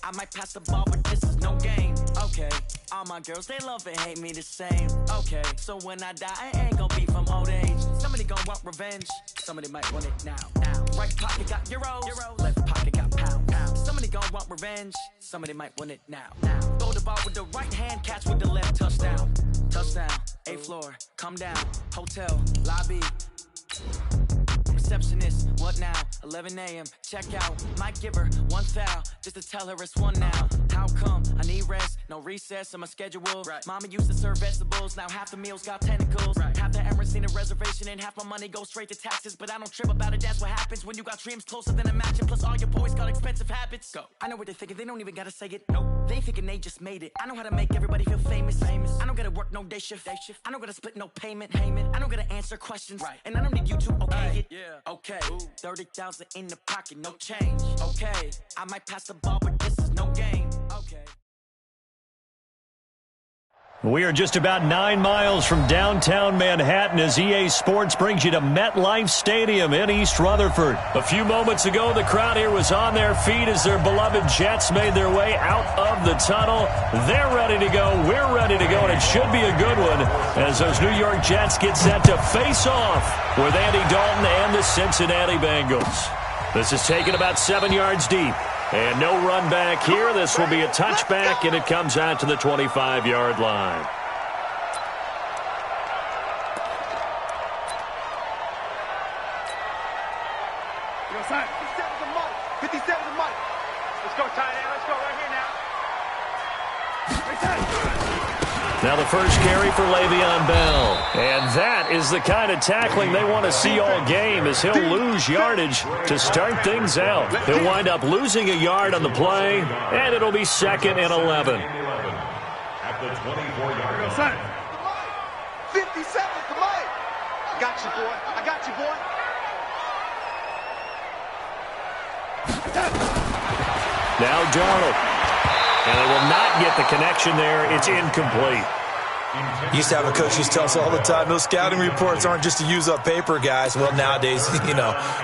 I might pass the ball, but this is no game. Okay, all my girls, they love and hate me the same. Okay, so when I die, I ain't gonna be from old age. Somebody gonna want revenge, somebody might want it now. Right pocket got euros, left pocket got pounds. Somebody gonna want revenge, somebody might want it now. Throw the ball with the right hand, catch with the left, touchdown. Touchdown, 8th floor, come down, hotel, lobby. Receptionist, what now? 11 a.m. Check out. Might give her one foul just to tell her it's one now. How come? I need rest, no recess in my schedule. Right. Mama used to serve vegetables, now half the meals got tentacles. Right. Half the Emirates need a reservation and half my money goes straight to taxes. But I don't trip about it, that's what happens when you got dreams closer than a match. And plus all your boys got expensive habits. Go. I know what they're thinking, they don't even gotta say it. Nope. They thinking they just made it. I know how to make everybody feel famous. I don't gotta work no day shift. I don't gotta split no payment. I don't gotta answer questions. Right. And I don't need you to okay it. Yeah. Okay, 30,000 in the pocket, no change. Okay, I might pass the ball, but this is no game. Okay. We are just about 9 miles from downtown Manhattan as EA Sports brings you to MetLife Stadium in East Rutherford. A few moments ago, the crowd here was on their feet as their beloved Jets made their way out of the tunnel. They're ready to go. We're ready to go, and it should be a good one as those New York Jets get set to face off with Andy Dalton and the Cincinnati Bengals. This is taken about 7 yards deep. And no run back here. This will be a touchback, and it comes out to the 25-yard line. Yo, son, 57's a Mike. 57's a Mike. Let's go, tight end. Let's go right here now. Right side. Now the first carry for Le'Veon Bell. And that is the kind of tackling they want to see all game as he'll lose yardage to start things out. He'll wind up losing a yard on the play, and it'll be 2nd and 11. At the 24-yard line. 57's the Mike. I got you, boy. I got you, boy. Now Darnold. And they will not get the connection there. It's incomplete. Used to have a coach used to tell us all the time, those scouting reports aren't just to use up paper, guys. Well, nowadays,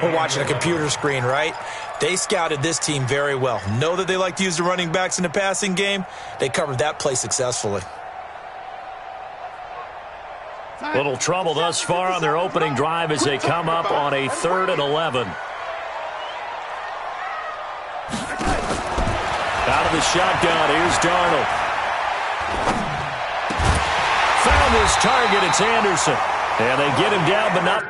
we're watching a computer screen, right? They scouted this team very well. Know that they like to use the running backs in the passing game. They covered that play successfully. Little trouble thus far on their opening drive as they come up on a 3rd and 11. Out of the shotgun, here's Darnold. Found his target, it's Anderson. And they get him down, but not...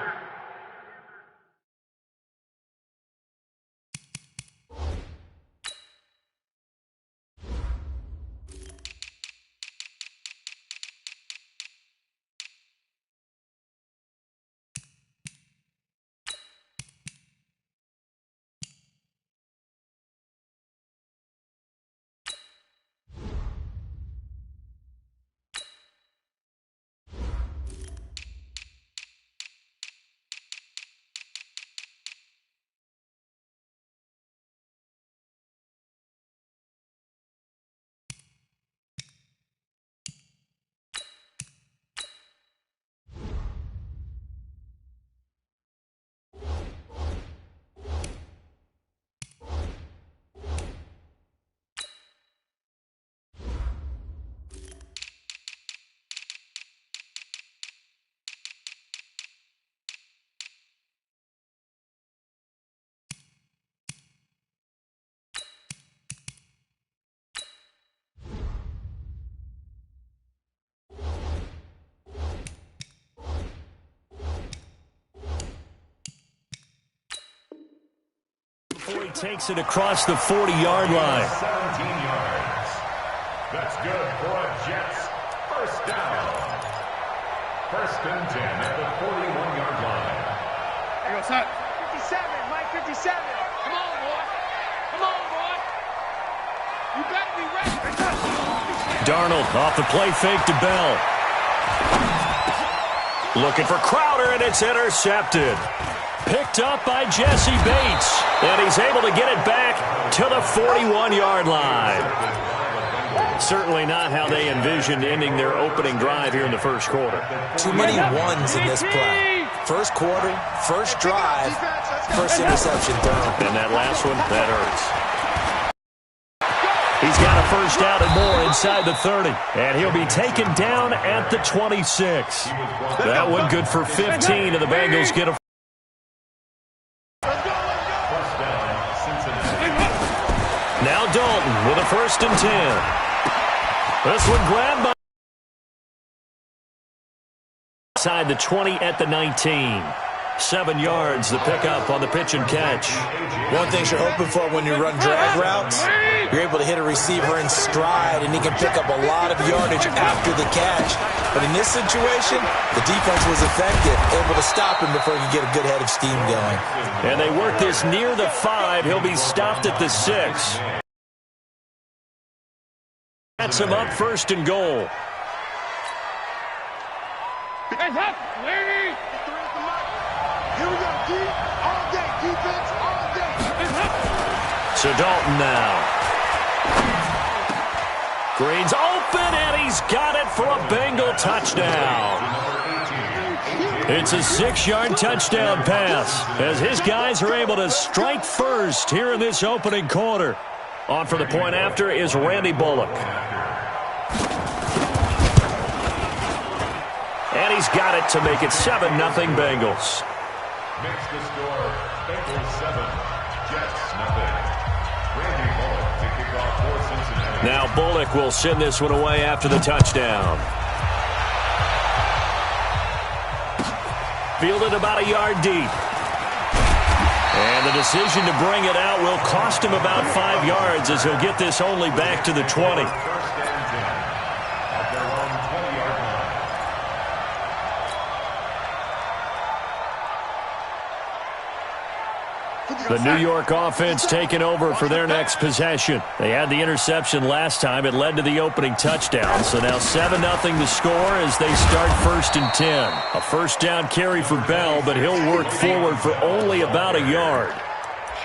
Before he takes it across the 40-yard line. 17 yards. That's good for a Jets. First down. 1st and 10 at the 41-yard line. Here goes, son. 57, Mike, 57. Come on, boy. Come on, boy. You better be ready. Darnold off the play fake to Bell. Looking for Crowder, and it's intercepted. Picked up by Jesse Bates, and he's able to get it back to the 41-yard line. Certainly not how they envisioned ending their opening drive here in the first quarter. Too many ones in this play. First quarter, first drive, first interception thrown. And that last one, that hurts. He's got a first down and more inside the 30. And he'll be taken down at the 26. That one good for 15, and the Bengals get a... Now Dalton with a 1st and 10. This one grabbed by... Inside the 20 at the 19. 7 yards, the pickup on the pitch and catch. One thing you're hoping for when you run drag routes, you're able to hit a receiver in stride, and he can pick up a lot of yardage after the catch. But in this situation, the defense was effective, able to stop him before he could get a good head of steam going. And they work this near the 5. He'll be stopped at the 6. That's him up 1st and goal. Here we go, D. All day, defense, all day. So Dalton now. Green's open, and he's got it for a Bengal touchdown. It's a 6-yard touchdown pass, as his guys are able to strike first here in this opening quarter. On for the point after is Randy Bullock. And he's got it to make it 7-0 Bengals. Makes the score Bengals 7, Jets nothing. Randy Bullock to kick off for Cincinnati. Now Bullock will send this one away after the touchdown. Fielded about a yard deep. And the decision to bring it out will cost him about 5 yards, as he'll get this only back to the 20. First and 10 at their own 20-yard line. The New York offense taking over for their next possession. They had the interception last time. It led to the opening touchdown. So now 7-0 the score as they start 1st and 10. A first down carry for Bell, but he'll work forward for only about a yard.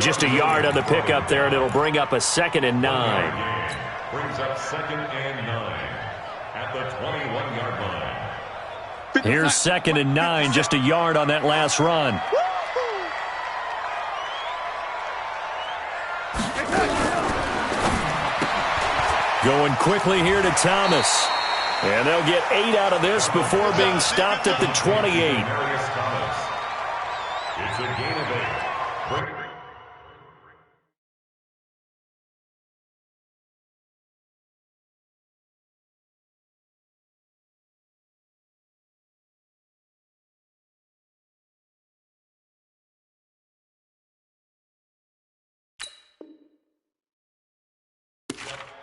Just a yard on the pickup there, and it'll bring up a 2nd and 9. Brings up 2nd and 9 at the 21-yard line. Here's 2nd and 9, just a yard on that last run. Going quickly here to Thomas. And they'll get 8 out of this before being stopped at the 28. It's a gain of 8.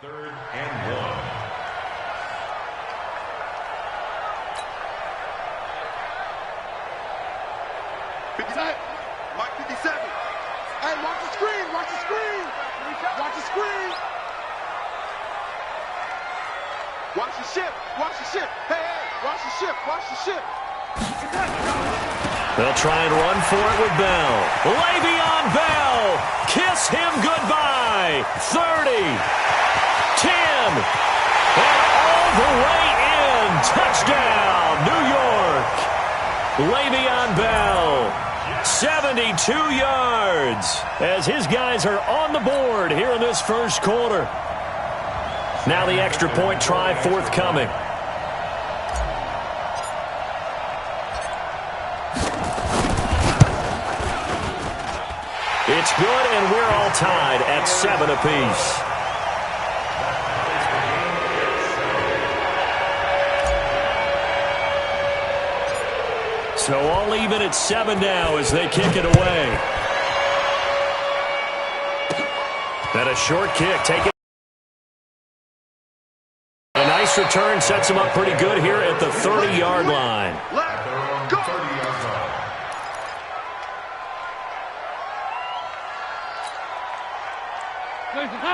Third and 1. Mike 57. Hey, watch the screen, watch the screen. Watch the screen. Watch the ship, watch the ship. Hey, watch the ship, watch the ship. They'll try and run for it with Bell. Le'Veon Bell. Kiss him goodbye. 30. 10. And all the way in. Touchdown, New York. Le'Veon Bell. 72 yards as his guys are on the board here in this first quarter. Now the extra point try forthcoming. It's good, and we're all tied at 7 apiece. So all even at 7 now as they kick it away. And a short kick taken. A nice return sets him up pretty good here at the 30-yard line. Let's go. 30-yard line.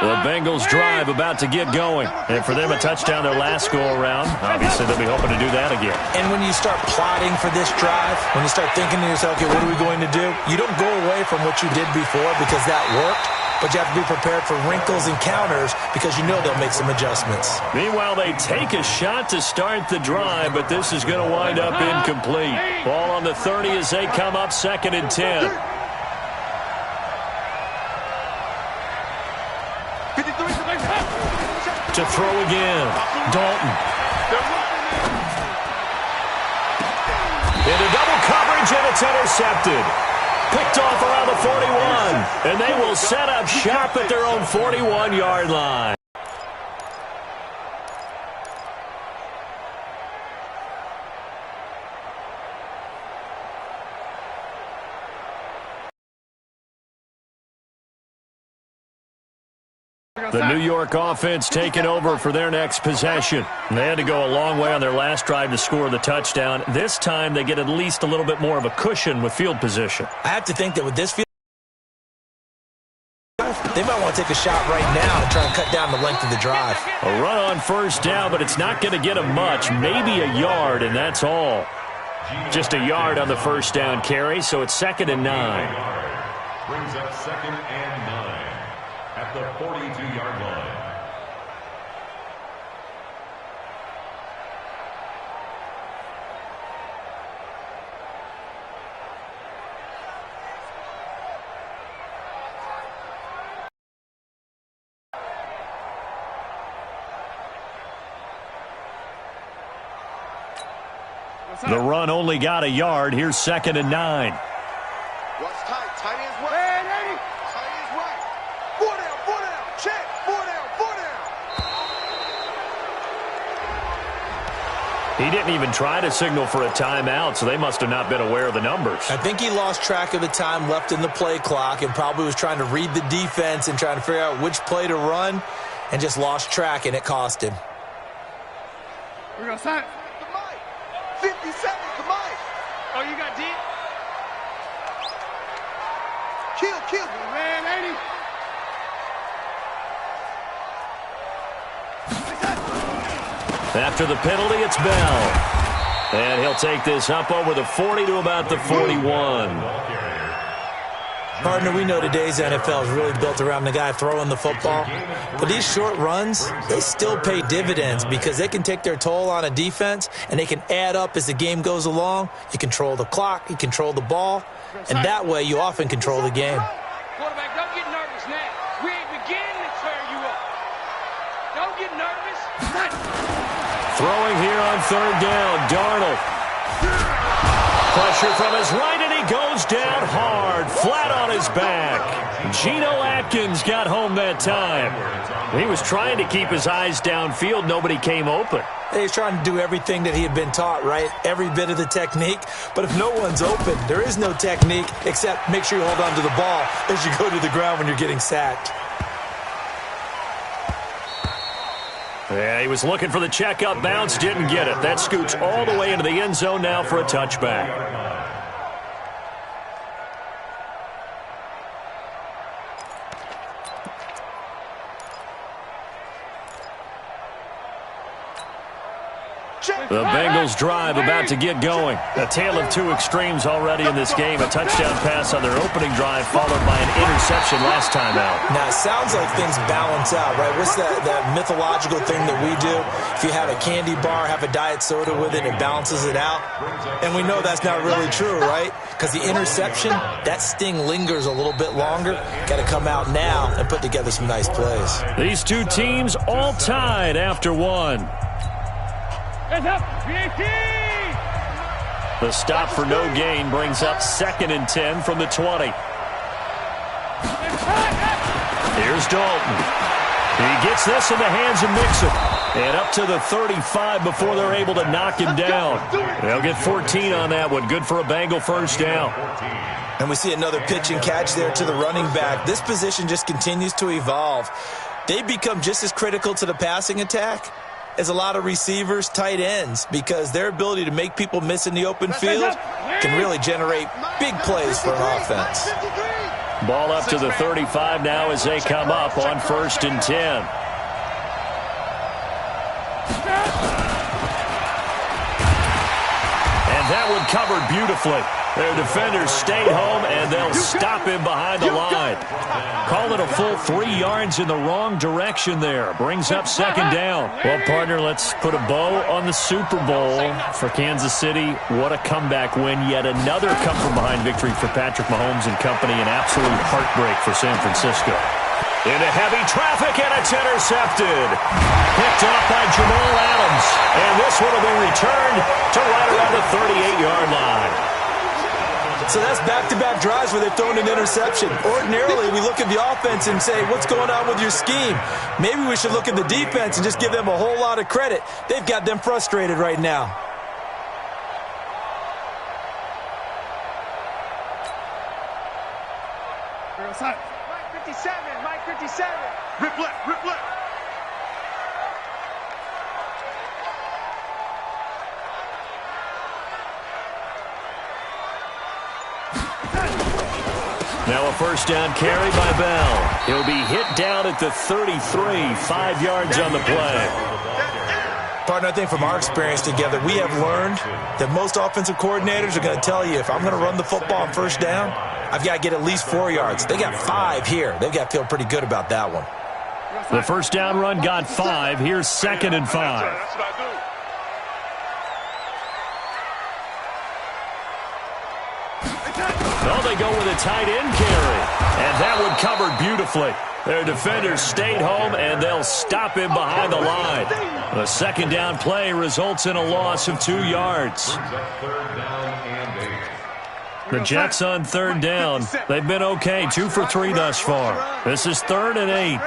The Bengals drive about to get going. And for them, a touchdown their last go-around. Obviously, they'll be hoping to do that again. And when you start plotting for this drive, when you start thinking to yourself, okay, what are we going to do? You don't go away from what you did before because that worked, but you have to be prepared for wrinkles and counters because you know they'll make some adjustments. Meanwhile, they take a shot to start the drive, but this is going to wind up incomplete. Ball on the 30 as they come up 2nd and 10. To throw again. Dalton. Into double coverage, and it's intercepted. Picked off around the 41. And they will set up shop at their own 41-yard line. The New York offense taking over for their next possession. They had to go a long way on their last drive to score the touchdown. This time they get at least a little bit more of a cushion with field position. I have to think that with this field, they might want to take a shot right now and try and cut down the length of the drive. A run on first down, but it's not going to get them much. Maybe a yard, and that's all. Just a yard on the first down carry, so it's 2nd and 9. Brings up 2nd and 9 at the 42-yard line. The run only got a yard. Here's 2nd and 9. What's tight? Tight ends right. Man, Eddie. Tight ends right. 4 down, 4 down. Check. 4 down, 4 down. He didn't even try to signal for a timeout, so they must have not been aware of the numbers. I think he lost track of the time left in the play clock and probably was trying to read the defense and trying to figure out which play to run and just lost track, and it cost him. We're going to sign. 50 seconds to Mike. Oh, you got deep? Kill. Man, 80. After the penalty, it's Bell. And he'll take this up over the 40 to about the 41. Partner, we know today's NFL is really built around the guy throwing the football. But these short runs, they still pay dividends because they can take their toll on a defense and they can add up as the game goes along. You control the clock, you control the ball, and that way you often control the game. Quarterback, don't get nervous now. We ain't beginning to tear you up. Don't get nervous. Throwing here on 3rd down, Darnold. Pressure from his right, and he goes down hard, flat on his back. Geno Atkins got home that time. He was trying to keep his eyes downfield. Nobody came open. He's trying to do everything that he had been taught, right? Every bit of the technique. But if no one's open, there is no technique except make sure you hold on to the ball as you go to the ground when you're getting sacked. Yeah, he was looking for the check-up bounce, didn't get it. That scoots all the way into the end zone now for a touchback. The Bengals drive about to get going. A tale of two extremes already in this game. A touchdown pass on their opening drive followed by an interception last time out. Now, it sounds like things balance out, right? What's that mythological thing that we do? If you have a candy bar, have a diet soda with it, it balances it out. And we know that's not really true, right? Because the interception, that sting lingers a little bit longer. Got to come out now and put together some nice plays. These two teams all tied after one. The stop for no gain brings up 2nd and 10 from the 20. Here's Dalton. He gets this in the hands of Mixon. And up to the 35 before they're able to knock him down. They'll get 14 on that one. Good for a Bengal first down. And we see another pitch and catch there to the running back. This position just continues to evolve. They become just as critical to the passing attack as a lot of receivers, tight ends, because their ability to make people miss in the open field can really generate big plays for an offense. Ball up to the 35 now as they come up on 1st and 10. And that one covered beautifully. Their defenders stayed home, and they'll stop him behind the line. Call it a full 3 yards in the wrong direction there. Brings up 2nd down. Well, partner, let's put a bow on the Super Bowl for Kansas City. What a comeback win. Yet another come-from-behind victory for Patrick Mahomes and company. An absolute heartbreak for San Francisco. Into heavy traffic, and it's intercepted. Picked off by Jamal Adams. And this one will be returned to right around the 38-yard line. So that's back-to-back drives where they've thrown an interception. Ordinarily, we look at the offense and say, what's going on with your scheme? Maybe we should look at the defense and just give them a whole lot of credit. They've got them frustrated right now. Mike 57, Mike 57. Rip left, rip left. Now a first down carry by Bell. He'll be hit down at the 33, 5 yards on the play. Partner, I think from our experience together, we have learned that most offensive coordinators are going to tell you, if I'm going to run the football on first down, I've got to get at least 4 yards. They got 5 here. They've got to feel pretty good about that one. The first down run got 5. Here's 2nd and 5. That's what I do. Oh, they go with a tight end carry. And that one covered beautifully. Their defenders stayed home, and they'll stop him behind the line. The second down play results in a loss of 2 yards. The Jets on third down. They've been okay, 2 for 3 thus far. This is 3rd and 8.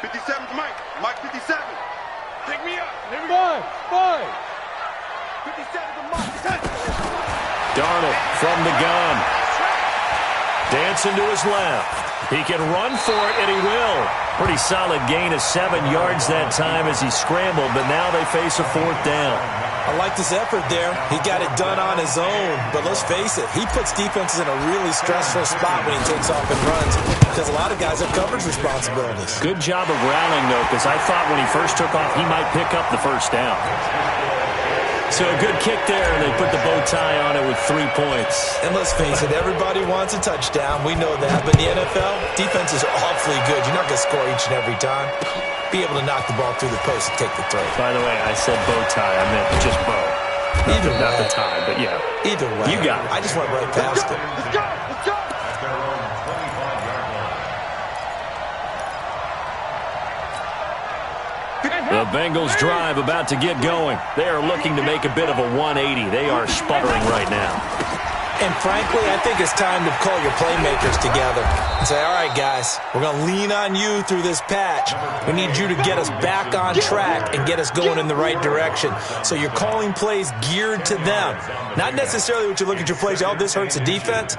57's Mike. Mike 57. Pick me up. Here we go. 57's Mike. Darnold from the gun. Dancing to his left. He can run for it, and he will. Pretty solid gain of 7 yards that time as he scrambled, but now they face a 4th down. I like this effort there. He got it done on his own, but let's face it, he puts defenses in a really stressful spot when he takes off and runs because a lot of guys have coverage responsibilities. Good job of rallying, though, because I thought when he first took off, he might pick up the first down. So a good kick there, and they put the bow tie on it with 3 points. And let's face it, everybody wants a touchdown. We know that. But in the NFL, defenses are awfully good. You're not going to score each and every time. Be able to knock the ball through the post and take the throw. By the way, I said bow tie. I meant just bow. Either way. Not the tie, but yeah. Either way. You got it. I just went right past it. Let's go. Let's go. The Bengals drive about to get going. They are looking to make a bit of a 180. They are sputtering right now. And frankly, I think it's time to call your playmakers together and say, all right, guys, we're going to lean on you through this patch. We need you to get us back on track and get us going in the right direction. So you're calling plays geared to them. Not necessarily what you look at your plays, oh, this hurts the defense.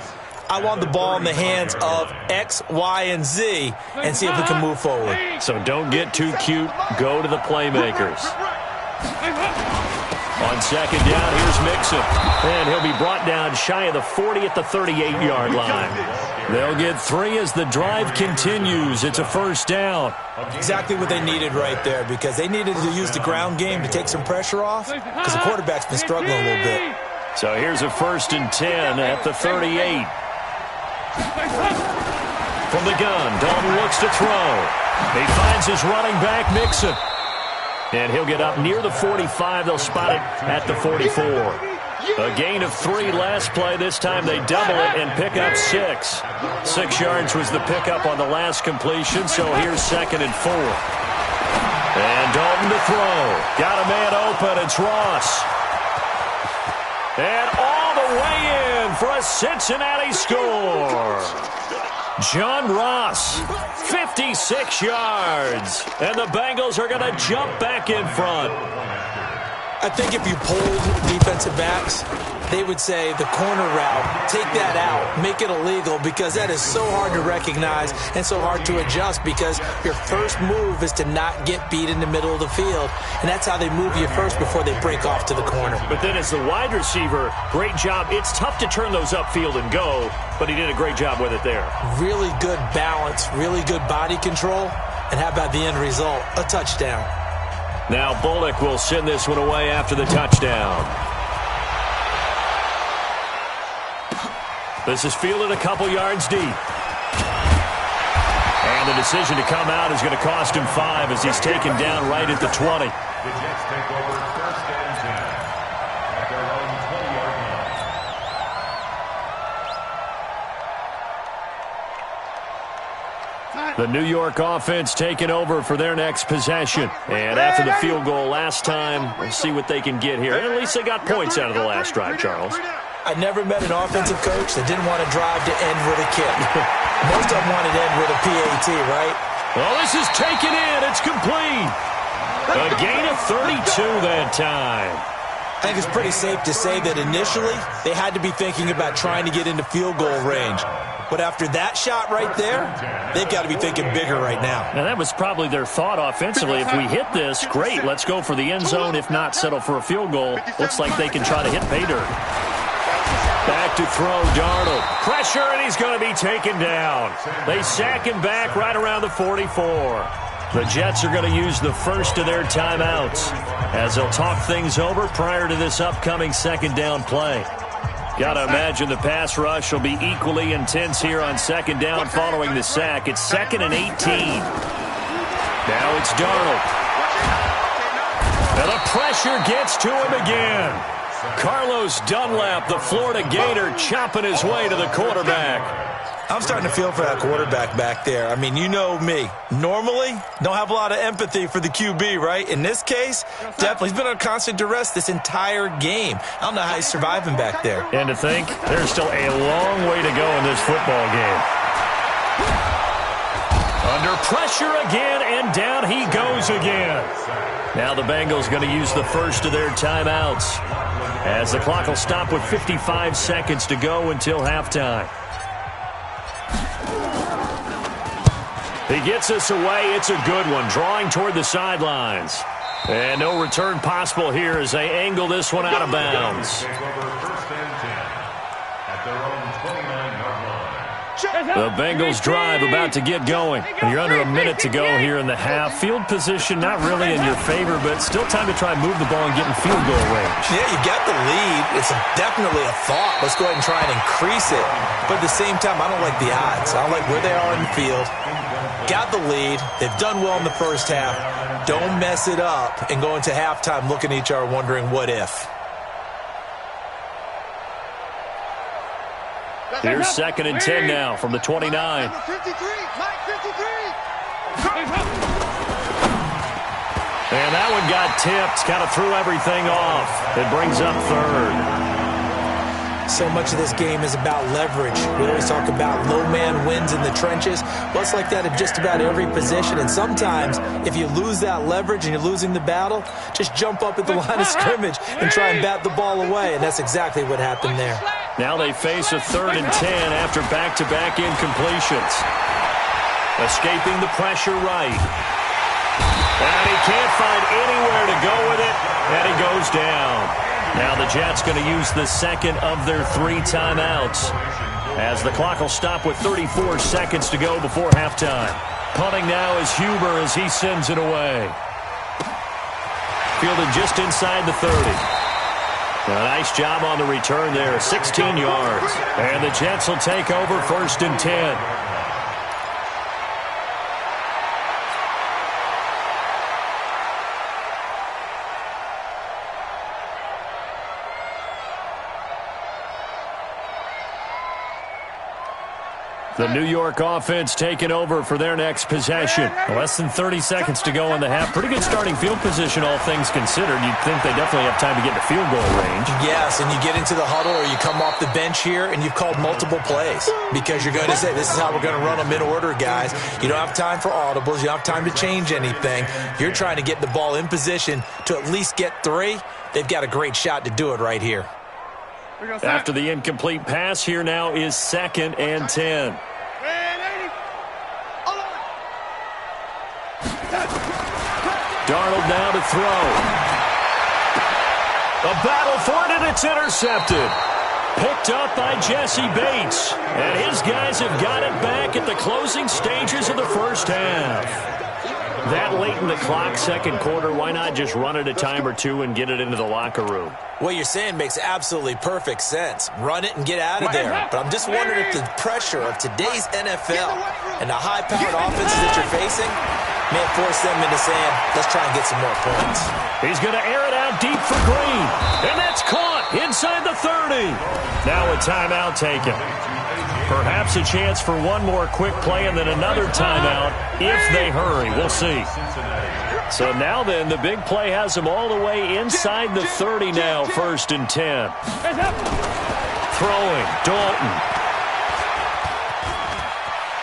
I want the ball in the hands of X, Y, and Z and see if we can move forward. So don't get too cute. Go to the playmakers. On second down, here's Mixon. And he'll be brought down shy of the 40 at the 38-yard line. They'll get 3 as the drive continues. It's a first down. Exactly what they needed right there because they needed to use the ground game to take some pressure off because the quarterback's been struggling a little bit. So here's a 1st and 10 at the 38. From the gun, Dalton looks to throw. He finds his running back, Mixon. And he'll get up near the 45. They'll spot it at the 44. A gain of 3 last play. This time they double it and pick up 6. 6 yards was the pickup on the last completion, so here's 2nd and 4. And Dalton to throw. Got a man open. It's Ross. And all the way in for a Cincinnati score. John Ross, 56 yards. And the Bengals are going to jump back in front. I think if you polled defensive backs, they would say the corner route, take that out, make it illegal because that is so hard to recognize and so hard to adjust because your first move is to not get beat in the middle of the field. And that's how they move you first before they break off to the corner. But then as the wide receiver, great job. It's tough to turn those upfield and go, but he did a great job with it there. Really good balance, really good body control. And how about the end result? A touchdown. Now Bullock will send this one away after the touchdown. This is fielded a couple yards deep. And the decision to come out is going to cost him 5 as he's taken down right at the 20. The Jets take over 1st and 10 at their own 20-yard line. The New York offense taking over for their next possession. And after the field goal last time, we'll see what they can get here. And at least they got points out of the last drive, Charles. I never met an offensive coach that didn't want to drive to end with a kick. Most of them wanted to end with a PAT, right? Well, this is taken in. It's complete. A gain of 32 that time. I think it's pretty safe to say that initially they had to be thinking about trying to get into field goal range. But after that shot right there, they've got to be thinking bigger right now. Now, that was probably their thought offensively. If we hit this, great. Let's go for the end zone. If not, settle for a field goal. Looks like they can try to hit pay dirt. Back to throw, Darnold. Pressure, and he's going to be taken down. They sack him back right around the 44. The Jets are going to use the first of their timeouts as they'll talk things over prior to this upcoming second down play. Got to imagine the pass rush will be equally intense here on second down following the sack. It's 2nd and 18. Now it's Darnold. And the pressure gets to him again. Carlos Dunlap, the Florida Gator, chopping his way to the quarterback. I'm starting to feel for that quarterback back there. I mean, you know me. Normally, don't have a lot of empathy for the QB, right? In this case, definitely. He's been under constant duress this entire game. I don't know how he's surviving back there. And to think, there's still a long way to go in this football game. Under pressure again, and down he goes again. Now the Bengals going to use the first of their timeouts as the clock will stop with 55 seconds to go until halftime. He gets us away. It's a good one. Drawing toward the sidelines. And no return possible here as they angle this one out of bounds. The Bengals drive about to get going. And you're under a minute to go here in the half. Field position not really in your favor, but still time to try and move the ball and get in field goal range. Yeah, you got the lead. It's definitely a thought. Let's go ahead and try and increase it. But at the same time, I don't like the odds. I don't like where they are in the field. Got the lead. They've done well in the first half. Don't mess it up and go into halftime looking at each other wondering what if. Here's 2nd and 10 now from the 29. And that one got tipped. Kind of threw everything off. It brings up 3rd. So much of this game is about leverage. We always talk about low man wins in the trenches. Well, it's like that at just about every position. And sometimes, if you lose that leverage and you're losing the battle, just jump up at the line of scrimmage and try and bat the ball away. And that's exactly what happened there. Now they face a 3rd and 10 after back-to-back incompletions. Escaping the pressure right. And he can't find anywhere to go with it, and he goes down. Now the Jets going to use the second of their 3 timeouts as the clock will stop with 34 seconds to go before halftime. Punting now is Huber as he sends it away. Fielded just inside the 30. A nice job on the return there, 16 yards. And the Jets will take over 1st and 10. The New York offense taking over for their next possession. Less than 30 seconds to go in the half. Pretty good starting field position, all things considered. You'd think they definitely have time to get to field goal range. Yes, and you get into the huddle or you come off the bench here and you've called multiple plays because you're going to say, this is how we're going to run them in order, guys. You don't have time for audibles. You don't have time to change anything. You're trying to get the ball in position to at least get 3. They've got a great shot to do it right here. After the incomplete pass, here now is 2nd and 10. Darnold now to throw. A battle for it, and it's intercepted. Picked up by Jesse Bates. And his guys have got it back at the closing stages of the first half. That late in the clock, second quarter, why not just run it a time or two and get it into the locker room? What you're saying makes absolutely perfect sense. Run it and get out of there. But I'm just wondering if the pressure of today's NFL and the high-powered offenses that you're facing may force them into saying, let's try and get some more points. He's going to air it out deep for Green. And that's caught inside the 30. Now a timeout taken. Perhaps a chance for one more quick play and then another timeout if they hurry. We'll see. So now then, the big play has them all the way inside the 30 now, 1st and 10. Throwing, Dalton.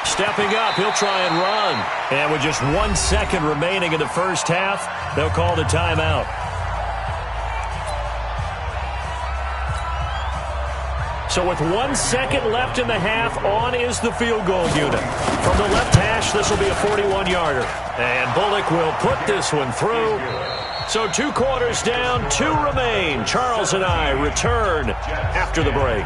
Stepping up, he'll try and run. And with just 1 second remaining in the first half, they'll call the timeout. So with 1 second left in the half, on is the field goal unit. From the left hash, this will be a 41-yarder. And Bullock will put this one through. So 2 quarters down, 2 remain. Charles and I return after the break.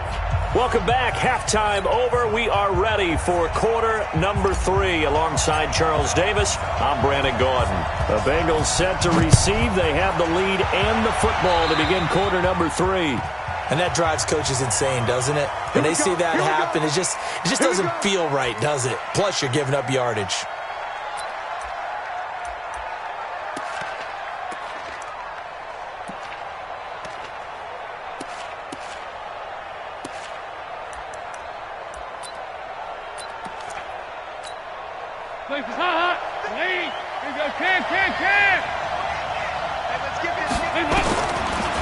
Welcome back. Halftime over. We are ready for quarter number 3. Alongside Charles Davis, I'm Brandon Gaudin. The Bengals set to receive. They have the lead and the football to begin quarter number 3. And that drives coaches insane, doesn't it? When they see that happen, it just doesn't feel right, does it? Plus, you're giving up yardage.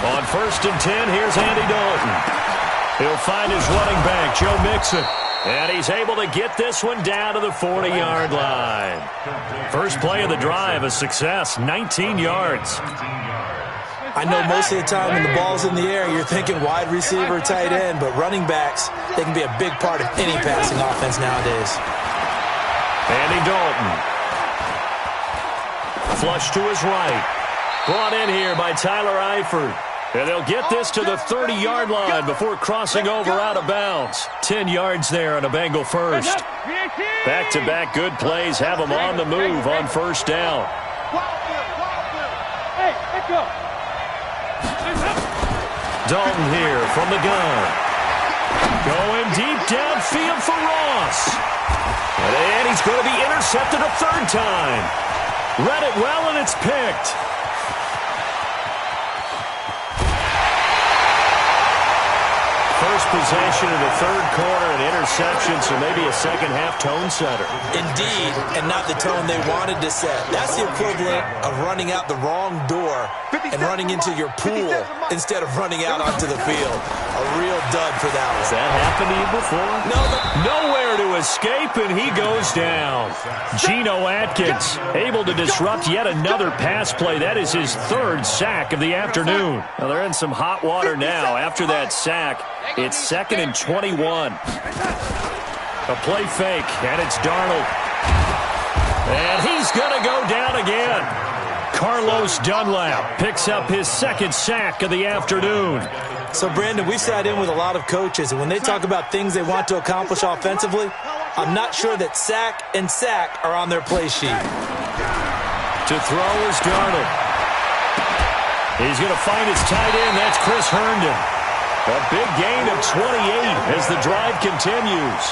On 1st and 10, here's Andy Dalton. He'll find his running back, Joe Mixon. And he's able to get this one down to the 40-yard line. First play of the drive, a success, 19 yards. I know most of the time when the ball's in the air, you're thinking wide receiver, tight end, but running backs, they can be a big part of any passing offense nowadays. Andy Dalton. Flush to his right. Brought in here by Tyler Eifert. And they'll get this to the 30-yard line before crossing over out of bounds. 10 yards there on a Bengal first. Back-to-back good plays have them on the move on 1st down. Dalton here from the gun. Going deep downfield for Ross. And he's going to be intercepted a 3rd time. Read it well, and it's picked. First possession in the 3rd quarter, an interception, so maybe a second-half tone setter. Indeed, and not the tone they wanted to set. That's the equivalent of running out the wrong door and running into your pool instead of running out onto the field. A real dud for that one. Has that happened to you before? No. Nowhere to escape, and he goes down. Geno Atkins able to disrupt yet another pass play. That is his 3rd sack of the afternoon. Well, they're in some hot water now after that sack. It's 2nd and 21. A play fake, and it's Darnold. And he's going to go down again. Carlos Dunlap picks up his 2nd sack of the afternoon. So, Brandon, we've sat in with a lot of coaches, and when they talk about things they want to accomplish offensively, I'm not sure that sack and sack are on their play sheet. To throw is Darnold. He's going to find his tight end. That's Chris Herndon. A big gain of 28 as the drive continues.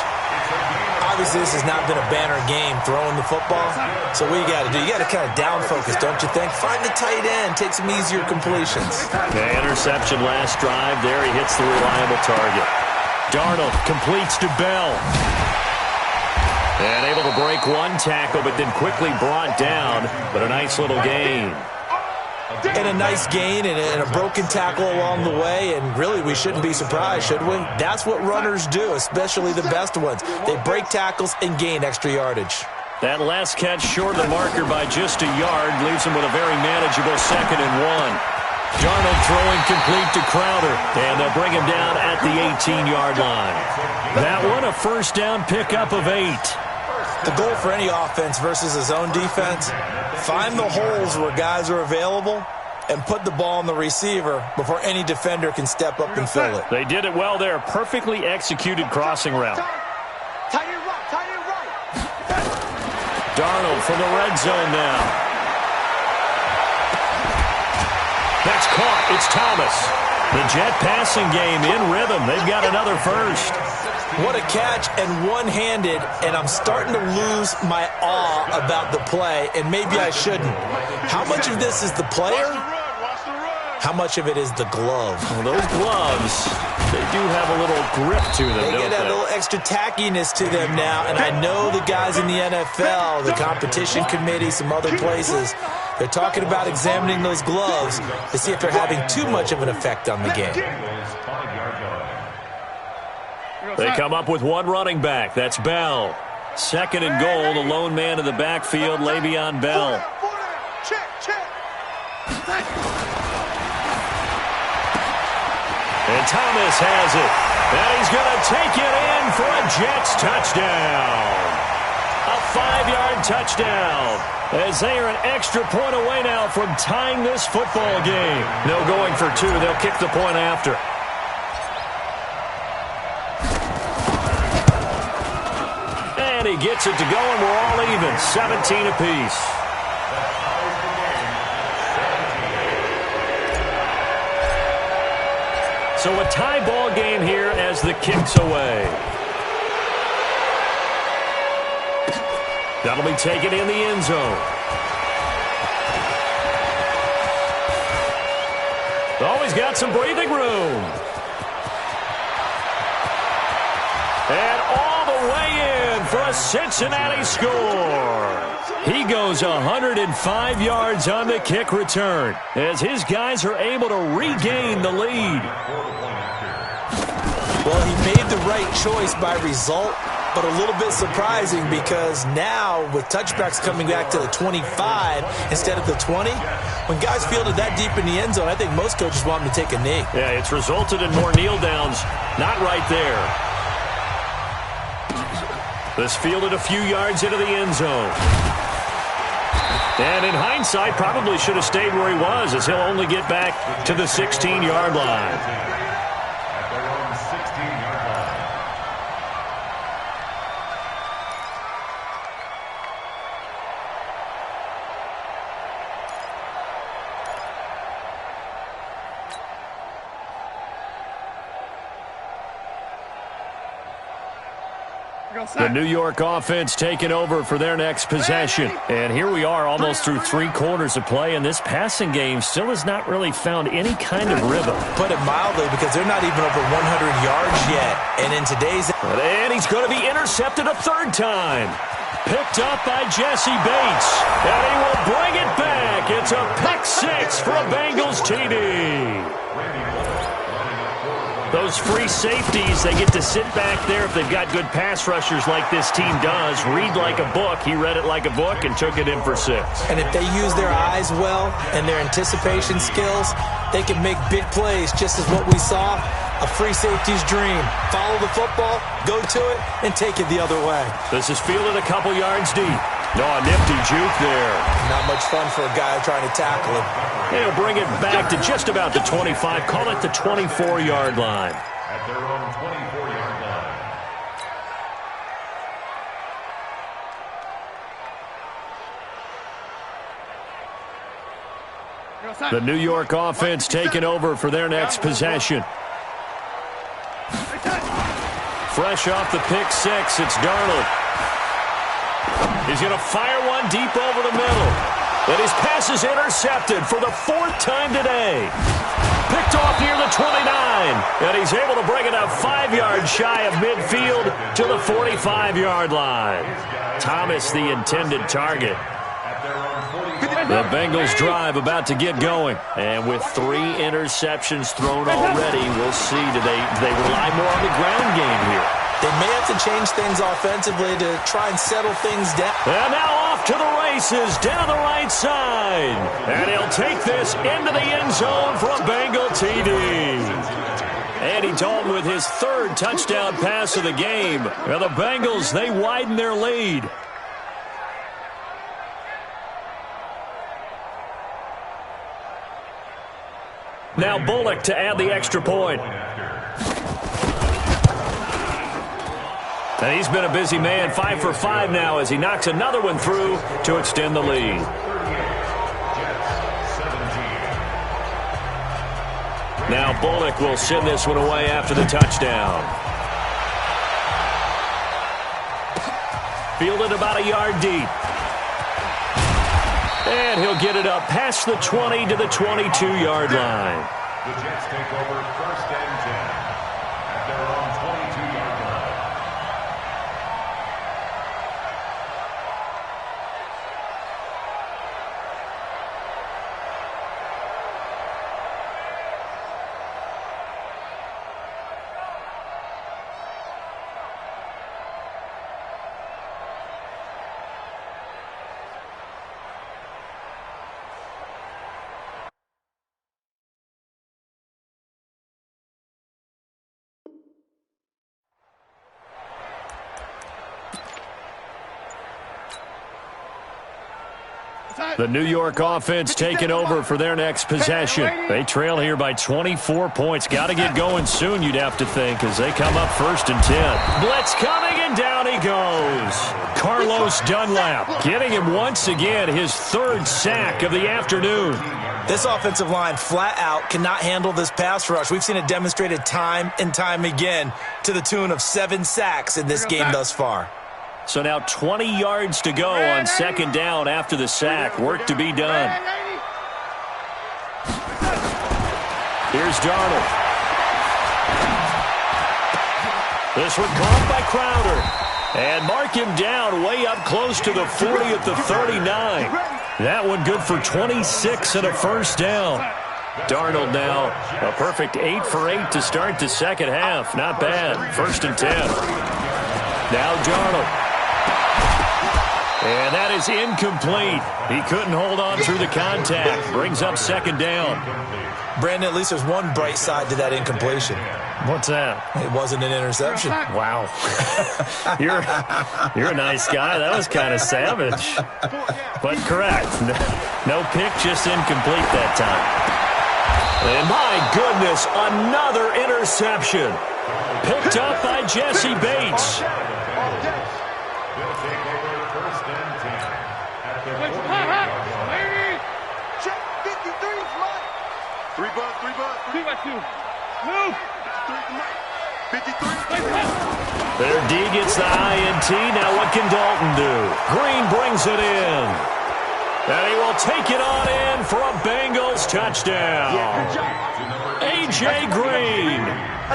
Obviously, this has not been a banner game throwing the football. So what you got to do, you got to kind of down focus, don't you think? Find the tight end, take some easier completions. Okay, interception last drive. There he hits the reliable target. Darnold completes to Bell. And able to break one tackle, but then quickly brought down. But a nice little gain. And a nice gain and a broken tackle along the way, and really we shouldn't be surprised, should we? That's what runners do, especially the best ones. They break tackles and gain extra yardage. That last catch short of the marker by just a yard leaves him with a very manageable 2nd and 1. Darnold throwing complete to Crowder, and they'll bring him down at the 18-yard line. That one, a 1st down pickup of 8. The goal for any offense versus a zone defense, find the holes where guys are available and put the ball on the receiver before any defender can step up and fill it. They did it well there. Perfectly executed crossing route. Darnold from the red zone now. That's caught. It's Thomas. The Jet passing game in rhythm. They've got another first. What a catch, and one-handed, and I'm starting to lose my awe about the play, and maybe I shouldn't. How much of this is the player? How much of it is the glove? Well, those gloves, they do have a little grip to them, They don't get that little extra tackiness to them now, and I know the guys in the NFL, the competition committee, some other places, they're talking about examining those gloves to see if they're having too much of an effect on the game. They come up with one running back. That's Bell. Second and goal, the lone man in the backfield, Le'Veon Bell. And Thomas has it. And he's going to take it in for a Jets touchdown. A 5-yard touchdown. As they are an extra point away now from tying this football game. No going for two. They'll kick the point after. And he gets it to go, and we're all even. 17 apiece. So a tie ball game here as the kick's away. That'll be taken in the end zone. Always got some breathing room. And all the way in for a Cincinnati score. He goes 105 yards on the kick return as his guys are able to regain the lead. Well, he made the right choice by result, but a little bit surprising because now with touchbacks coming back to the 25 instead of the 20, when guys fielded that deep in the end zone, I think most coaches want them to take a knee. Yeah, it's resulted in more kneel downs. Not right there. This fielded a few yards into the end zone. And in hindsight, probably should have stayed where he was as he'll only get back to the 16-yard line. The New York offense taking over for their next possession. And here we are almost through 3 quarters of play, and this passing game still has not really found any kind of rhythm. Put it mildly, because they're not even over 100 yards yet. And in today's... And he's going to be intercepted a third time. Picked up by Jesse Bates. And he will bring it back. It's a pick 6 for a Bengals TD. Those free safeties, they get to sit back there if they've got good pass rushers like this team does. Read like a book. He read it like a book and took it in for 6. And if they use their eyes well and their anticipation skills, they can make big plays, just as what we saw, a free safety's dream. Follow the football, go to it, and take it the other way. This is fielded a couple yards deep. No, a nifty juke there. Not much fun for a guy trying to tackle him. He'll bring it back to just about the 25. Call it the 24-yard line. At their own 24-yard line. The New York offense taking over for their next possession. Fresh off the pick 6, it's Darnold. He's going to fire one deep over the middle. And his pass is intercepted for the 4th time today. Picked off near the 29. And he's able to bring it up 5 yards shy of midfield to the 45-yard line. Thomas, the intended target. The Bengals drive about to get going. And with 3 interceptions thrown already, we'll see. Do they rely more on the ground game here? They may have to change things offensively to try and settle things down. And now off to the races down the right side. And he'll take this into the end zone for a Bengal TD. Andy Dalton with his 3rd touchdown pass of the game. And the Bengals, they widen their lead. Now Bullock to add the extra point. And he's been a busy man, 5 for 5 now as he knocks another one through to extend the lead. Now Bullock will send this one away after the touchdown. Fielded about a yard deep. And he'll get it up past the 20 to the 22-yard line. The Jets take over 1st and 10 at their own 22-yard line. The New York offense taking over for their next possession. They trail here by 24 points. Got to get going soon, you'd have to think, as they come up 1st and 10. Blitz coming, and down he goes. Carlos Dunlap getting him once again his 3rd sack of the afternoon. This offensive line flat out cannot handle this pass rush. We've seen it demonstrated time and time again to the tune of 7 sacks in this game thus far. So now 20 yards to go on 2nd down after the sack. Work to be done. Here's Darnold. This one caught by Crowder. And mark him down way up close to the 40 at the 39. That one good for 26 and a 1st down. Darnold now a perfect 8 for 8 to start the 2nd half. Not bad. 1st and 10. Now Darnold. And that is incomplete. He couldn't hold on through the contact. Brings up 2nd down. Brandon, at least there's one bright side to that incompletion. What's that? It wasn't an interception. Wow. You're a nice guy. That was kind of savage. But correct. No pick, just incomplete that time. And my goodness, another interception. Picked up by Jesse Bates. Move. 53. Their D gets the INT. Now what can Dalton do? Green brings it in. And he will take it on in for a Bengals touchdown. A.J. Green,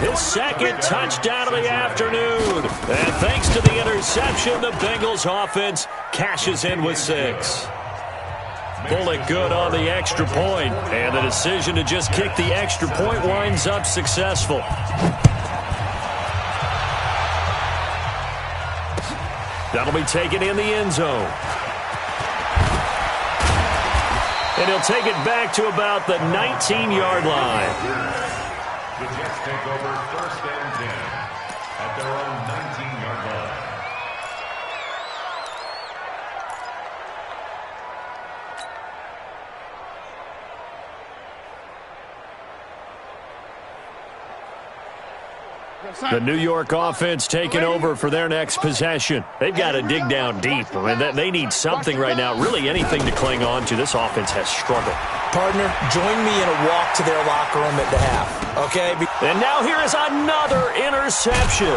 his 2nd touchdown of the afternoon. And thanks to the interception, the Bengals offense cashes in with 6. Pull it good on the extra point, and the decision to just kick the extra point winds up successful. That'll be taken in the end zone. And he'll take it back to about the 19-yard line. The Jets take over 1st and 10 at their own 19-yard line. The New York offense taking over for their next possession. They've got to dig down deep. I mean, they need something right now, really anything to cling on to. This offense has struggled. Partner, join me in a walk to their locker room at the half, okay? And now here is another interception.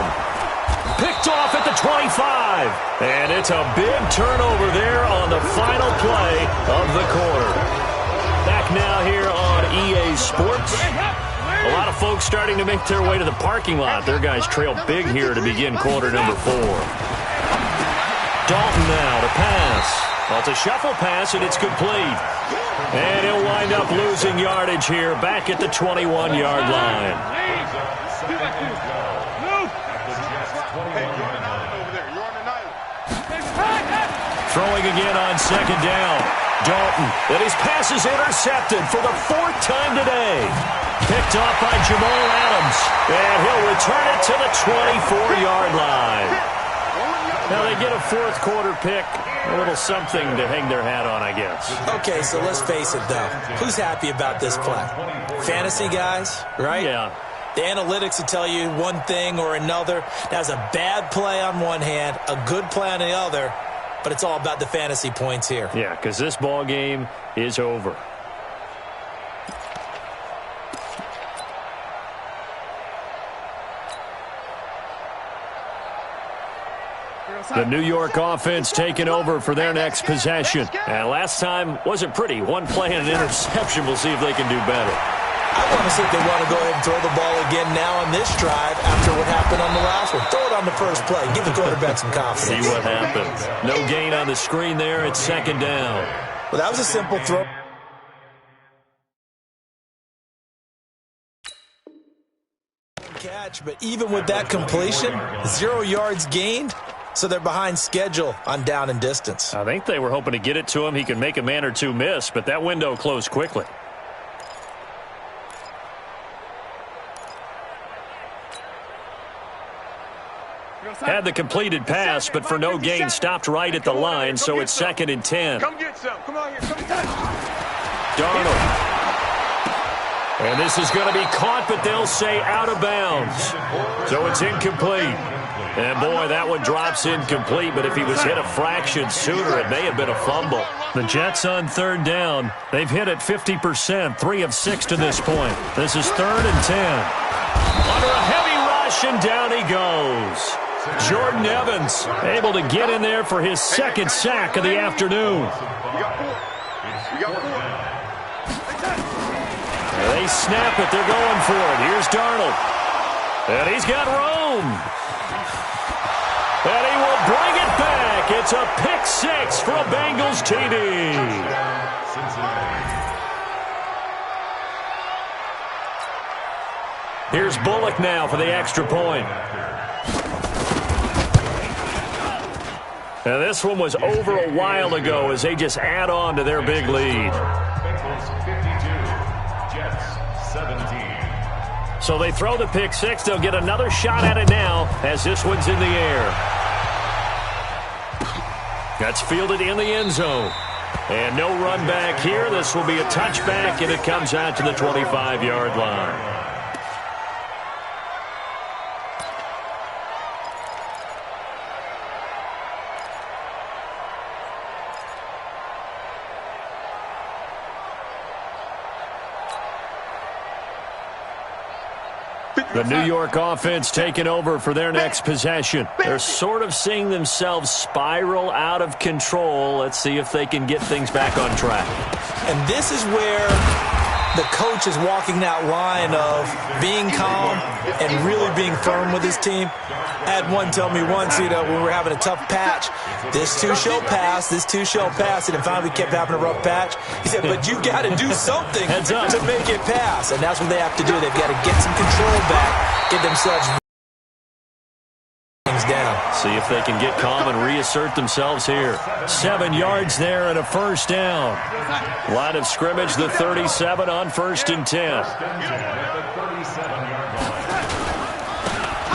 Picked off at the 25. And it's a big turnover there on the final play of the quarter. Back now here on EA Sports. A lot of folks starting to make their way to the parking lot. Their guys trail big here to begin quarter number 4. Dalton now to pass. Well, it's a shuffle pass, and it's complete. And he'll wind up losing yardage here back at the 21-yard line. Throwing again on 2nd down. Dalton, and his pass is intercepted for the 4th time today. Picked off by Jamal Adams, and he'll return it to the 24-yard line. Now they get a 4th quarter pick, a little something to hang their hat on, I guess. Okay, so let's face it, though. Who's happy about this play? Fantasy guys, right? Yeah. The analytics will tell you one thing or another. That's a bad play on one hand, a good play on the other, but it's all about the fantasy points here. Yeah, because this ball game is over. The New York offense taking over for their next possession. And last time wasn't pretty. One play and an interception. We'll see if they can do better. I want to see if they want to go ahead and throw the ball again now on this drive after what happened on the last one. Throw it on the first play. Give the quarterback some confidence. See what happens. No gain on the screen there. It's second down. Well, that was a simple throw. Catch, but even with that completion, 0 yards gained, so they're behind schedule on down and distance. I think they were hoping to get it to him. He could make a man or two miss, but that window closed quickly. Had the completed pass, but for no gain, stopped right at the line, so it's 2nd and 10. Come get some. Come on here. Come get Darnold. And this is going to be caught, but they'll say out of bounds. So it's incomplete. And, boy, that one drops incomplete, but if he was hit a fraction sooner, it may have been a fumble. The Jets on 3rd down. They've hit it 50%, 3 of 6 to this point. This is 3rd and 10. Under a heavy rush, and down he goes. Jordan Evans able to get in there for his 2nd sack of the afternoon. They snap it. They're going for it. Here's Darnold. And he's got room. And he will bring it back. It's a pick 6 for a Bengals TD. Here's Bullock now for the extra point. Now this one was over a while ago as they just add on to their big lead. Bengals 52, Jets 17. So they throw the pick 6. They'll get another shot at it now as this one's in the air. That's fielded in the end zone. And no run back here. This will be a touchback, and it comes out to the 25-yard line. The New York offense taking over for their next possession. They're sort of seeing themselves spiral out of control. Let's see if they can get things back on track. And this is where the coach is walking that line of being calm and really being firm with his team. I had one tell me once, when we were having a tough patch, this too shall pass, this too shall pass, and it finally kept having a rough patch. He said, but you got to do something to make it pass, and that's what they have to do. They've got to get some control back, get themselves down. See if they can get calm and reassert themselves here. 7 yards there and a first down. Line of scrimmage, the 37 on 1st and 10.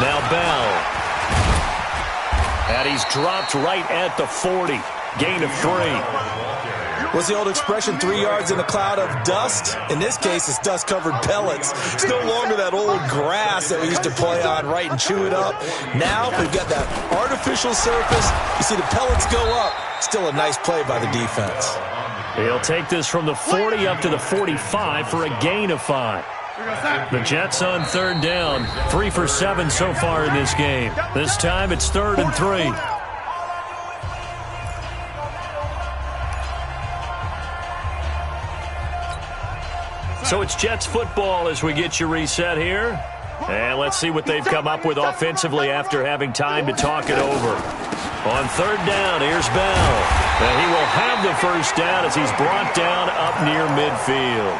Now Bell. And he's dropped right at the 40. Gain of 3. What's the old expression, 3 yards in a cloud of dust? In this case, it's dust-covered pellets. It's no longer that old grass that we used to play on, right, and chew it up. Now we've got that artificial surface. You see the pellets go up. Still a nice play by the defense. He'll take this from the 40 up to the 45 for a gain of 5. The Jets on 3rd down. 3 for 7 so far in this game. This time it's 3rd and 3. So it's Jets football as we get you reset here. And let's see what they've come up with offensively after having time to talk it over. On 3rd down, here's Bell. And he will have the first down as he's brought down up near midfield.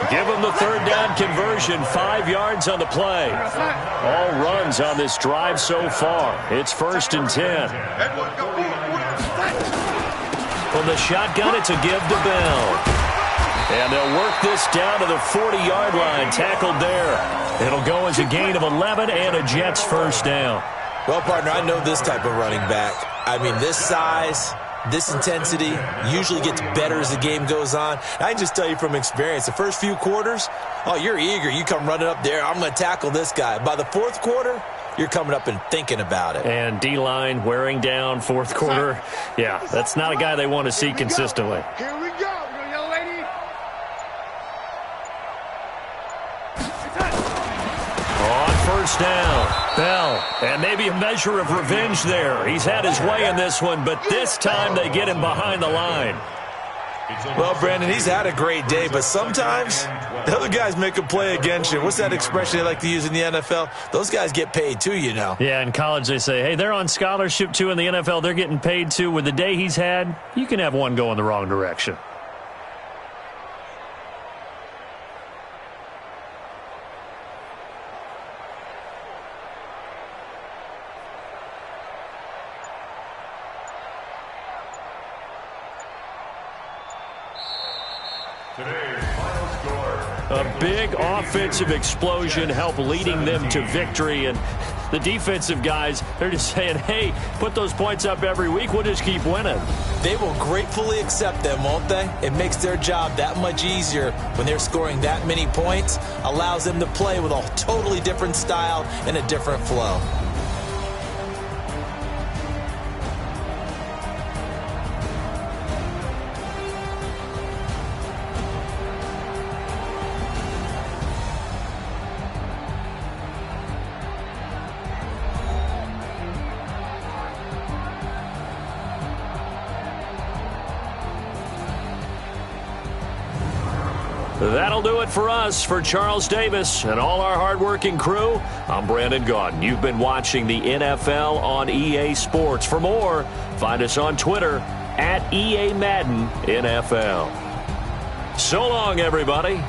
Give him the 3rd down conversion, 5 yards on the play. All runs on this drive so far. It's 1st and 10. From the shotgun, it's a give to Bell. And they'll work this down to the 40-yard line, tackled there. It'll go as a gain of 11 and a Jets first down. Well, partner, I know this type of running back. I mean, this size, this intensity usually gets better as the game goes on. I can just tell you from experience, the first few quarters, oh, you're eager. You come running up there, I'm going to tackle this guy. By the 4th quarter, you're coming up and thinking about it. And D-line wearing down 4th quarter. Yeah, that's not a guy they want to see consistently. Here we go, young lady. On first down. Bell, and maybe a measure of revenge there. He's had his way in this one, but this time they get him behind the line. Well, Brandon, he's had a great day, but sometimes the other guys make a play against you. What's that expression they like to use in the NFL? Those guys get paid too, you know. Yeah, in college they say, hey, they're on scholarship too. In the NFL, they're getting paid too. With the day he's had, you can have one go in the wrong direction. A big offensive explosion helped leading them to victory. And the defensive guys, they're just saying, hey, put those points up every week. We'll just keep winning. They will gratefully accept them, won't they? It makes their job that much easier when they're scoring that many points. Allows them to play with a totally different style and a different flow. That'll do it for us. For Charles Davis and all our hardworking crew, I'm Brandon Gaudin. You've been watching the NFL on EA Sports. For more, find us on Twitter at EA Madden NFL. So long, everybody.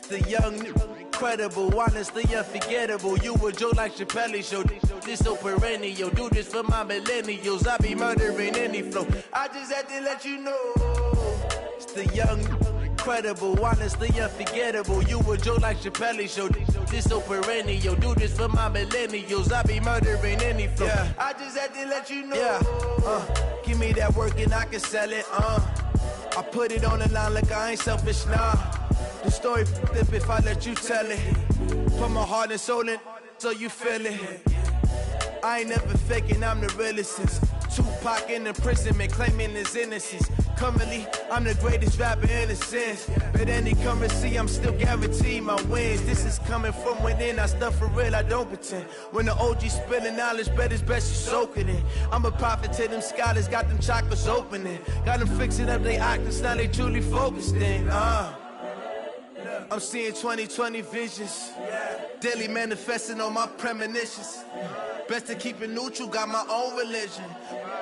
The young, incredible, honestly unforgettable. You a joke like Chappelle Show. This so perennial. Do this for my millennials. I be murdering any flow. I just had to let you know. It's the young, incredible, honestly unforgettable. You a joke like Chappelle Show. This so perennial. Do this for my millennials. I be murdering any flow. Yeah. I just had to let you know. Yeah. Give me that work and I can sell it. I put it on the line like I ain't selfish, nah. The story flip if I let you tell it. Put my heart and soul in so you feel it. I ain't never faking, I'm the realest since Tupac in imprisonment, claiming his innocence. Currently, I'm the greatest rapper in a sense. But any currency, I'm still guaranteed my wins. This is coming from within. I stuff for real, I don't pretend. When the OG spilling knowledge, bet it's best you soak it in. I'm a prophet to them scholars, got them chakras opening. Got them fixing up their octaves, now they truly focused in. I'm seeing 2020 visions. Daily manifesting on my premonitions. Best to keep it neutral, got my own religion.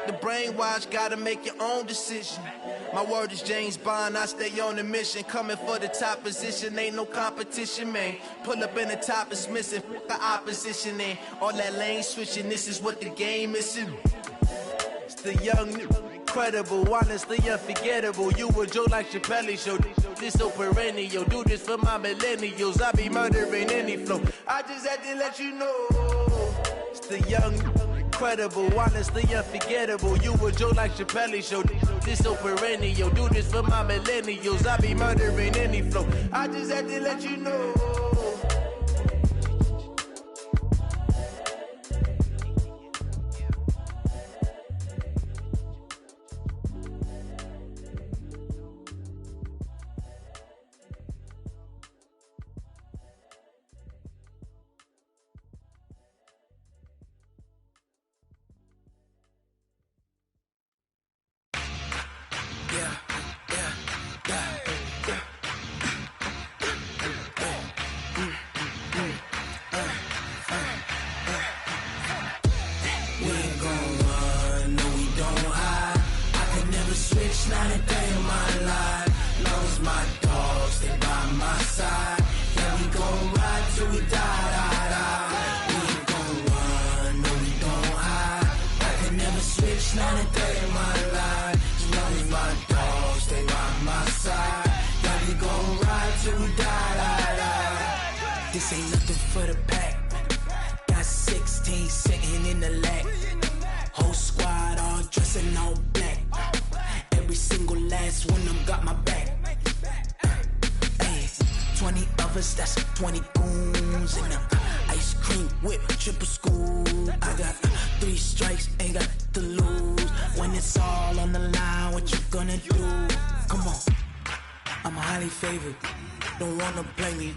The brainwash, gotta make your own decision. My word is James Bond, I stay on the mission. Coming for the top position, ain't no competition, man. Pull up in the top, it's missing, the opposition, ain't all that lane switching, this is what the game is. It's the young, incredible, honestly unforgettable. You a Joe like Chappelle show, this so perennial. Do this for my millennials, I be murdering any flow. I just had to let you know. It's the young, incredible, honestly unforgettable. You a Joe like Chappelle show, this so perennial. Do this for my millennials, I be murdering any flow. I just had to let you know. This ain't nothing for the pack. Got 16 sitting in the lap. Whole squad all dressing all black. Every single last one of them got my back. Hey, 20 of us, that's 20 goons in them. Ice cream whip, triple school. I got 3 strikes, ain't got to lose. When it's all on the line, what you gonna do? Come on, I'm highly favored. Don't wanna play me,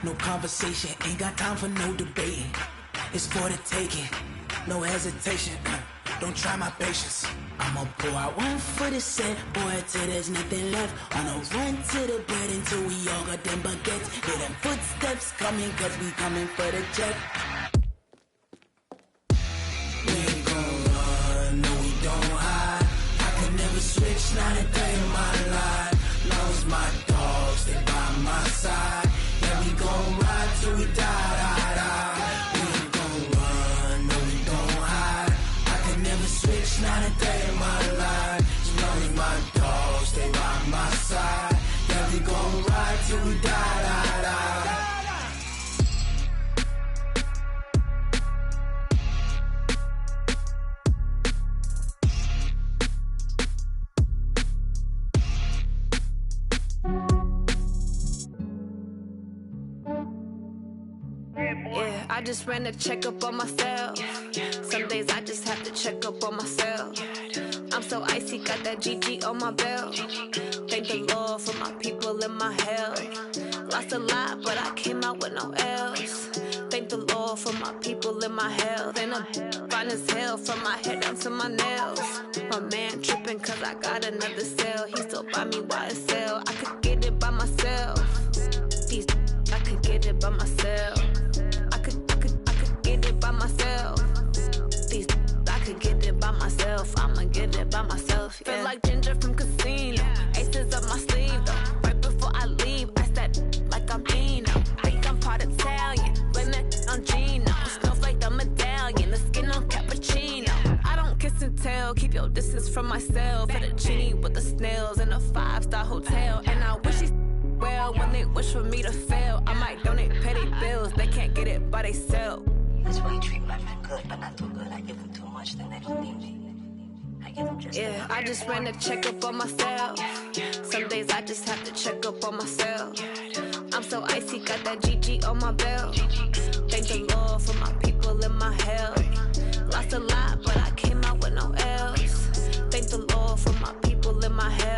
no conversation, ain't got time for no debating. It's for the taking, no hesitation. Don't try my patience. I'ma pour out one for the set, boy, till there's nothing left. On a run to the bread until we all got them baguettes. Hear them footsteps coming, cause we coming for the check. We ain't gon' run, no we don't hide. I could never switch, not a day in my life. Long as my dogs, they by my side. Yeah, we gon' ride till we die. We ain't gon' run, no we don't hide. I could never switch, not a day in my life. As long as my dogs, they by my side. Yeah, we gon' ride till we die. Yeah, I just ran a checkup on myself. Some days I just have to check up on myself. I'm so icy, got that GG on my belt. Thank the Lord for my people and my health. Lost a lot, but I came out with no else. Thank the Lord for my people and my health. And I'm fine as hell from my head down to my nails. My man tripping cause I got another cell. He still buy me YSL. I could get it by myself. These I could get it by myself. I could get it by myself. These I could get it by myself. I'ma get it by myself. Yeah. Feel like Ginger from Casino. Aces up my sleeve though. Right before I leave, I said like I'm Dino. Think I'm part Italian. Blame it on Gino. Snowflake the medallion. The skin on cappuccino. I don't kiss and tell. Keep your distance from myself. For the genie with the snails in a 5-star hotel. And I wish he's well when they wish for me to fail. I might donate petty bills. They can't get it by they sell. That's why you treat my men good, but not too good. I give them too much, then they don't need me. I give them just yeah, I just ran a checkup on myself. Some days I just have to check up on myself. I'm so icy, got that GG on my belt. Thank the Lord for my people and my health. Lost a lot, but I came out with no else. Thank the Lord for my people and my health.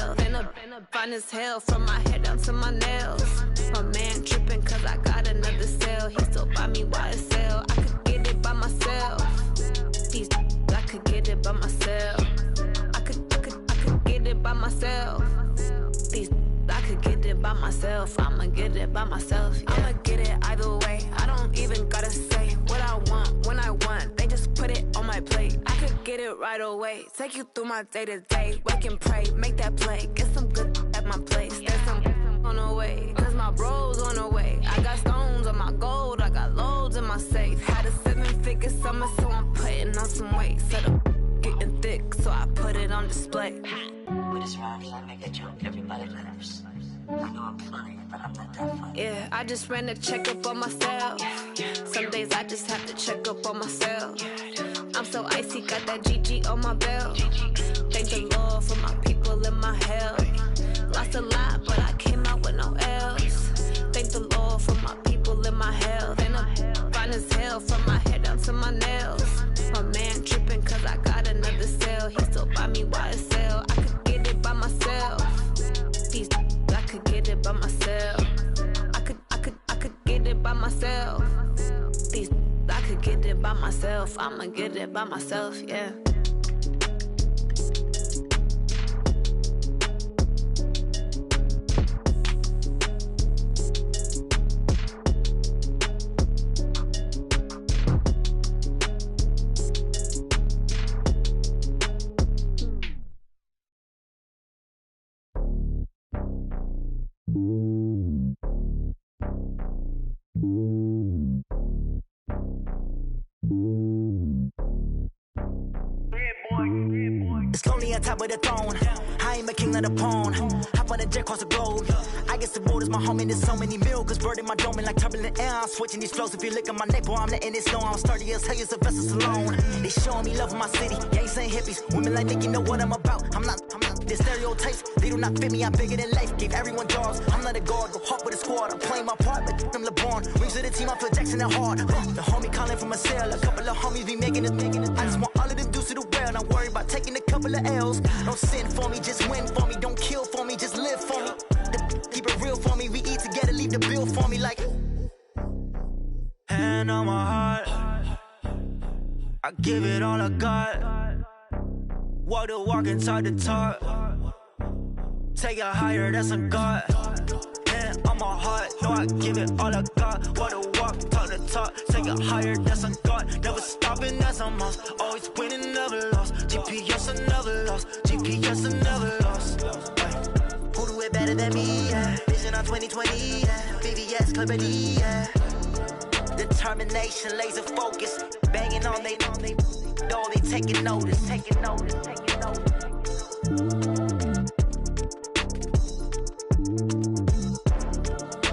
fine as hell from my head down to my nails. My man tripping cause I got another sale. He still buy me YSL. I could get it by myself. These I could get it by myself. I could get it by myself. These I could get it by myself. I'ma get it by myself. Yeah. I'ma get it either way. I don't even gotta say what I want when I want. They just put it on my plate. I could get it right away. Take you through my day to day. Wake and pray, make that play. Get some good at my place. There's some on the way. Cause my bros on the way. I got stones on my gold. I got loads in my safe. Had a 7-figure summer, so I'm putting on some weight. Set up getting thick, so I put it on display. With his rhymes, I make a joke everybody laughs. I know I'm funny, but I'm not that funny. Yeah, I just ran a checkup on myself. Some days I just have to check up on myself. I'm so icy, got that GG on my belt. Thank the Lord for my people in my health. Lost a lot, but I came out with no L's. Thank the Lord for my people in my health. And I'm fine as hell from my head down to my nails. My man tripping cause I got another sale. He still buy me YSL. I could get it by myself. These I could get it by myself. I could get it by myself. These I could get it by myself. I'ma get it by myself, yeah. It's lonely on top of the throne. I ain't a king of the pawn. Hop on a jet across the globe. I guess the road is my home and there's so many milk. Bird in my dome and like turbulent air. I'm switching these flows. If you look at my neck, boy, I'm letting it snow. I'm sturdy as hell, as a vessel alone. They showing me love in my city. Gangs ain't hippies. Women like Nick, you know what I'm about. I'm not. The stereotypes, they do not fit me. I'm bigger than life. Gave everyone jobs. I'm not a guard. Go hard with a squad. I'm playing my part, but I'm LeBron. Rings of the team, I feel Jackson and hard. The homie calling from a cell. A couple of homies be making it. I just want all of them dudes to the well. Not worry about taking a couple of L's. Don't sin for me, just win for me. Don't kill for me, just live for me. Keep it real for me. We eat together, leave the bill for me like. Hand on my heart, I give it all I got. Walk the walk and talk the talk. Take it higher, that's a God. Hand on my heart, no, I give it all I got. Walk the walk, talk the talk. Take it higher, that's a God. Never stopping, that's a must. Always winning, never lost. GPS, I never lost. GPS, I never lost. Who do it better than me? Yeah. Vision on 2020, yeah. VVS, Clarity, yeah. Determination, laser focus. Banging on they door, they taking notice.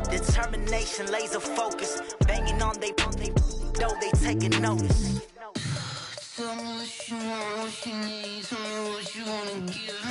Determination, laser focus. Banging on they door, they taking notice. Tell me what you want, what you need. Tell me what you wanna give.